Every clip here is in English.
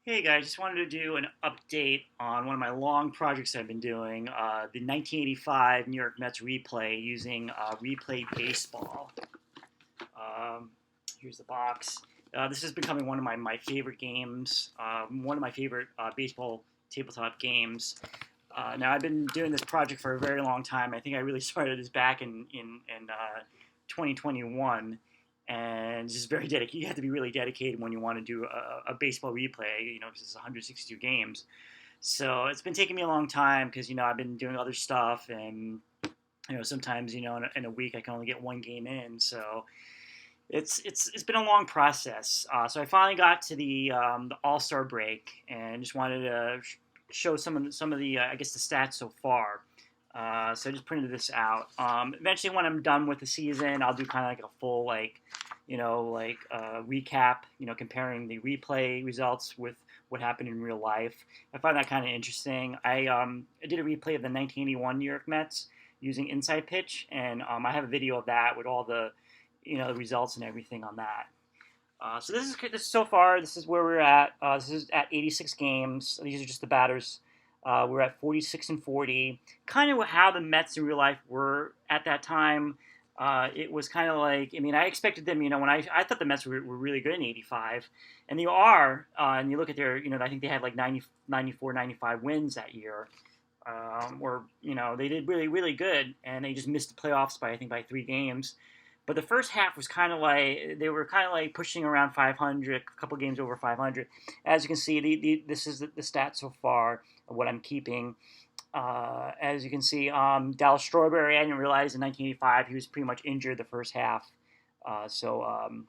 Hey guys, just wanted to do an update on one of my long projects I've been doing, the 1985 New York Mets replay using Replay Baseball. Um, Here's the box. This is becoming one of my favorite games, one of my favorite baseball tabletop games. Now, I've been doing this project for a very long time. I think I really started this back in 2021, and it's just very dedicated. You have to be really dedicated when you want to do a baseball replay, because it's 162 games. So it's been taking me a long time because I've been doing other stuff, and sometimes in a week I can only get one game in. So it's been a long process. So I finally got to the All Star break, and just wanted to show some of the I guess the stats so far. So I just printed this out. Eventually, when I'm done with the season, I'll do kind of like a full recap. Comparing the replay results with what happened in real life. I find that kind of interesting. I did a replay of the 1981 New York Mets using Inside Pitch, and I have a video of that with all the results and everything on that. So this so far. This is where we're at. This is at 86 games. These are just the batters. We're at 46 and 40. Kind of how the Mets in real life were at that time. It was kind of like, I expected them. When I thought the Mets were really good in '85, and they are. And you look at their, I think they had like 90, 94, 95 wins that year. Or they did really really good, and they just missed the playoffs by I think by 3 games. But the first half was kind of like they were kind of like pushing around 500, a couple games over 500. As you can see, this is the stats so far of what I'm keeping. As you can see, Dallas Strawberry, I didn't realize in 1985 he was pretty much injured the first half, so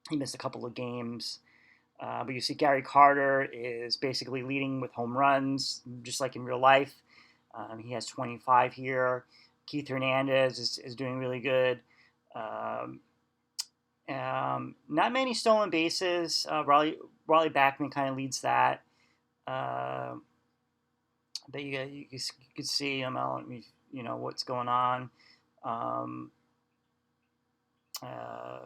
he missed a couple of games. But you see, Gary Carter is basically leading with home runs, just like in real life. He has 25 here. Keith Hernandez is doing really good. Um, Not many stolen bases. Raleigh Backman kind of leads that. Uh, but you could see what's going on. Um, uh,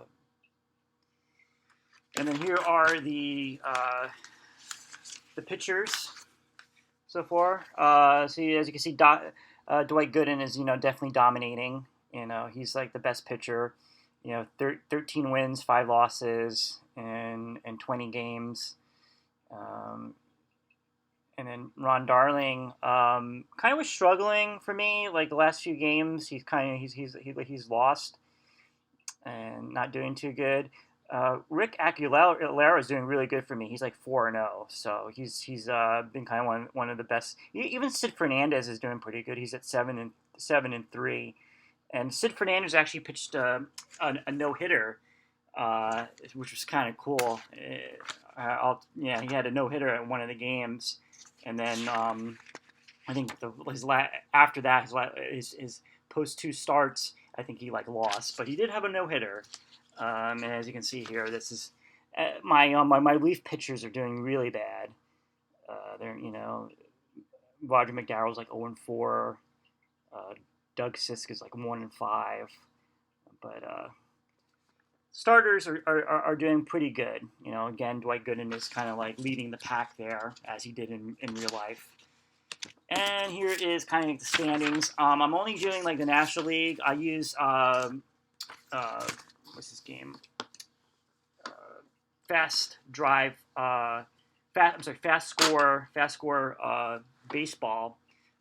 and then here are the pitchers so far. See, as you can see, Dwight Gooden is definitely dominating. He's like the best pitcher. 13 wins, 5 losses, in 20 games. Um, and then Ron Darling kind of was struggling for me. Like the last few games, he's lost and not doing too good. Rick Aguilera is doing really good for me. He's like 4-0, so he's been kind of one of the best. Even Sid Fernandez is doing pretty good. He's at 7-3, and Sid Fernandez actually pitched a no hitter, which was kind of cool. Yeah, he had a no hitter at one of the games, and then I think after that his post 2 starts, I think he like lost, but he did have a no hitter. And as you can see here, this is my relief pitchers are doing really bad. They're Roger McDowell's like 0-4. Uh, Doug Sisk is like 1-5. But starters are doing pretty good. Again, Dwight Gooden is kind of like leading the pack there as he did in real life. And here is kind of the standings. I'm only doing like the National League. I use what's this game? Uh, Fast Drive. Fast Score Baseball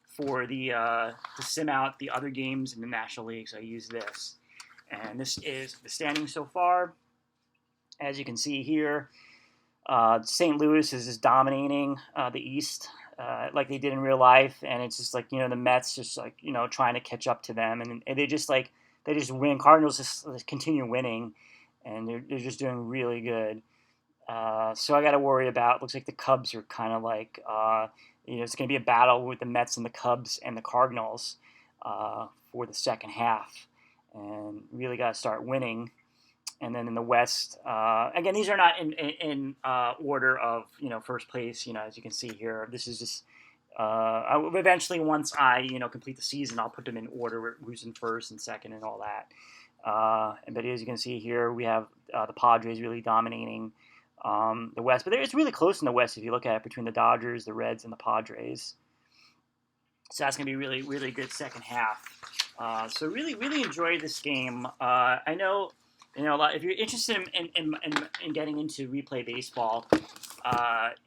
for to sim out the other games in the National League. So I use this, and this is the standings so far. As you can see here, St. Louis is just dominating the East. Like they did in real life, and it's just like the Mets just like trying to catch up to them, and they just win. Cardinals just continue winning, and they're just doing really good. So I got to worry about. Looks like the Cubs are kind of like it's going to be a battle with the Mets and the Cubs and the Cardinals for the second half, and really got to start winning. And then in the West, again, these are not in order of first place. As you can see here, this is just. Eventually, once I complete the season, I'll put them in order, who's in first and second and all that. But as you can see here, we have the Padres really dominating. the West. But it's really close in the West if you look at it between the Dodgers, the Reds, and the Padres. So that's going to be really, really good second half. So really, really enjoyed this game. I know, a lot. If you're interested in getting into replay baseball,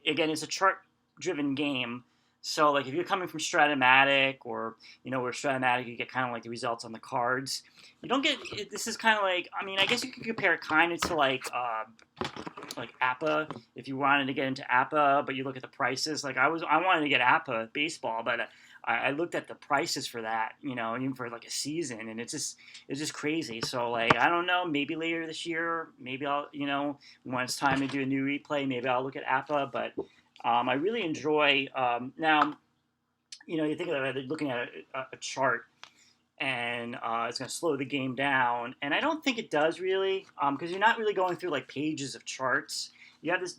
again, it's a chart-driven game. So like if you're coming from Stratomatic or where Stratomatic you get kind of like the results on the cards, you don't get. This is kind of like, I mean, I guess you could compare it kind of to like APA if you wanted to get into APA, but you look at the prices. Like I wanted to get APA baseball, but I looked at the prices for that, even for like a season, and it's just crazy. So like I don't know, maybe later this year, maybe I'll when it's time to do a new replay, maybe I'll look at APA. But I really enjoy now. You think about it, looking at a chart, and it's going to slow the game down, and I don't think it does really, because you're not really going through like pages of charts. You have this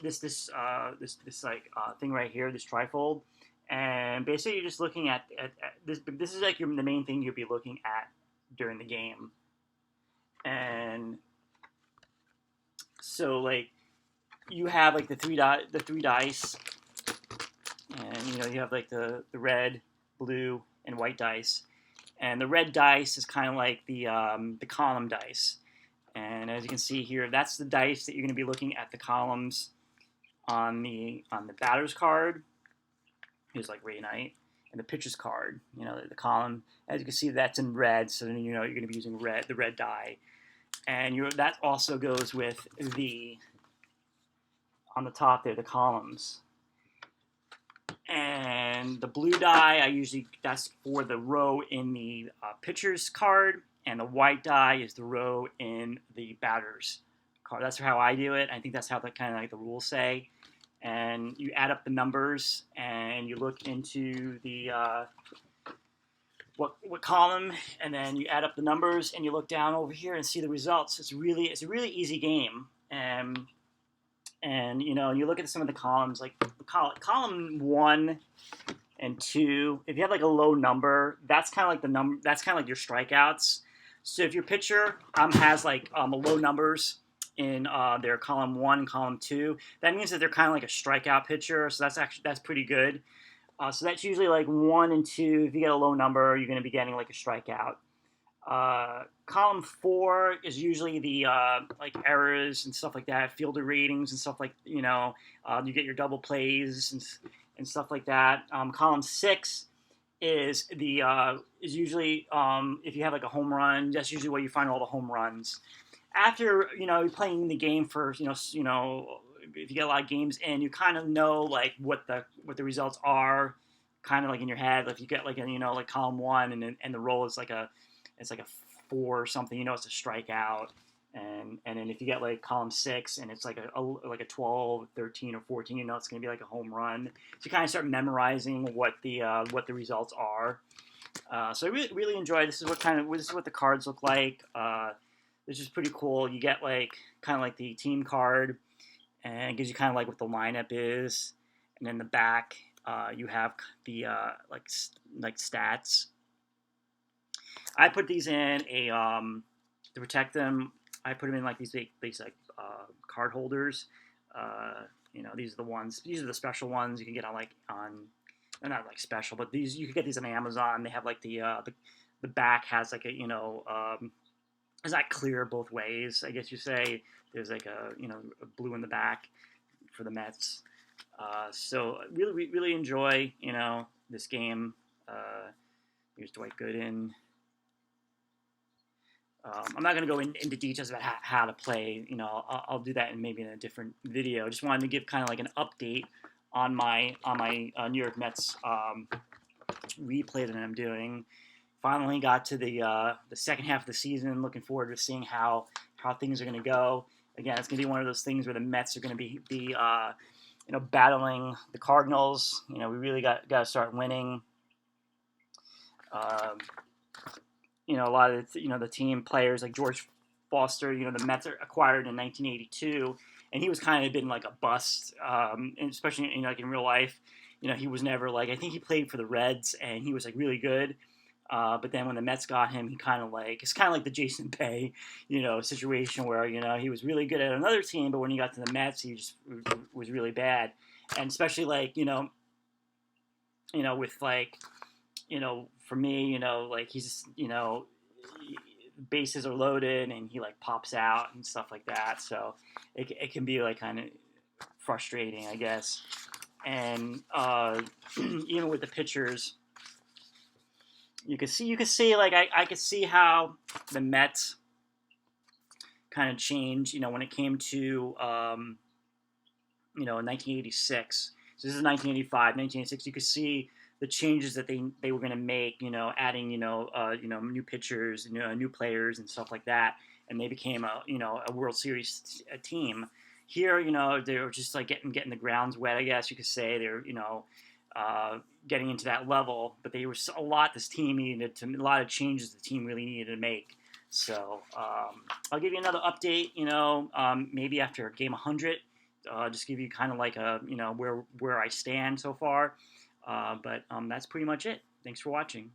thing right here, this trifold. And basically, you're just looking at this. This is like the main thing you'll be looking at during the game. And so, like, you have like the three dice, and you have like the red, blue, and white dice. And the red dice is kind of like the column dice. And as you can see here, that's the dice that you're going to be looking at the columns on the batter's card. Here's like Ray Knight, and the pitcher's card. The column, as you can see, that's in red, so then you're going to be using the red die, and that also goes with on the top there, the columns. And the blue die, that's for the row in the pitcher's card, and the white die is the row in the batter's card. That's how I do it. I think that's how the rules say. And you add up the numbers, and you look into the what column, and then you add up the numbers, and you look down over here and see the results. It's a really easy game, and you look at some of the columns, like column 1 and 2. If you have like a low number, that's kind of like the number. That's kind of like your strikeouts. So if your pitcher has like low numbers in their column 1 and column 2, that means that they're kind of like a strikeout pitcher. So that's pretty good. So that's usually like 1 and 2. If you get a low number, you're going to be getting like a strikeout. Column 4 is usually the like errors and stuff like that, fielder ratings and stuff like you get your double plays and stuff like that. Column 6 is usually if you have like a home run, that's usually where you find all the home runs. After you're playing the game for if you get a lot of games in, you kind of know like what the results are, kind of like in your head. If you get like like column 1 and the roll is like a 4 or something, it's a strikeout. And then if you get like column 6 and it's like a 12, 13, or 14, it's going to be like a home run. So you kind of start memorizing what the results are. So I really enjoy. This is what the cards look like. This is pretty cool. You get like kind of like the team card, and it gives you kind of like what the lineup is, and then the back you have the like stats. I put these in to protect them. I put them in like these like card holders. These are the ones. These are the special ones you can get they're not like special, but these you can get these on Amazon. They have like the back has like a it's not clear both ways, I guess you say. There's like a blue in the back for the Mets. So really enjoy this game. Here's Dwight Gooden. I'm not going to go into details about how to play. I'll do that maybe in a different video. Just wanted to give kind of like an update on my New York Mets replay that I'm doing. Finally got to the second half of the season. Looking forward to seeing how things are going to go. Again, it's going to be one of those things where the Mets are going to be battling the Cardinals. We really got to start winning. A lot of the team players like George Foster. The Mets are acquired in 1982, and he was kind of been like a bust, and especially like in real life. He was never like, I think he played for the Reds, and he was like really good. But then when the Mets got him, he kind of like it's kind of like the Jason Bay, situation where he was really good at another team, but when he got to the Mets, he just was really bad, and especially like with like for me, like he's bases are loaded and he like pops out and stuff like that, so it can be like kind of frustrating, I guess, and even with the pitchers you could see like I could see how the Mets kind of changed, when it came to 1986. So this is 1985, 1986. You could see the changes that they were going to make, adding new pitchers, new players and stuff like that, and they became a World Series team. Here, they were just like getting the grounds wet, I guess you could say. They're getting into that level, but they were a lot. This team needed to a lot of changes. The team really needed to make. So I'll give you another update. Maybe after game 100, just give you kind of like a where I stand so far. But that's pretty much it. Thanks for watching.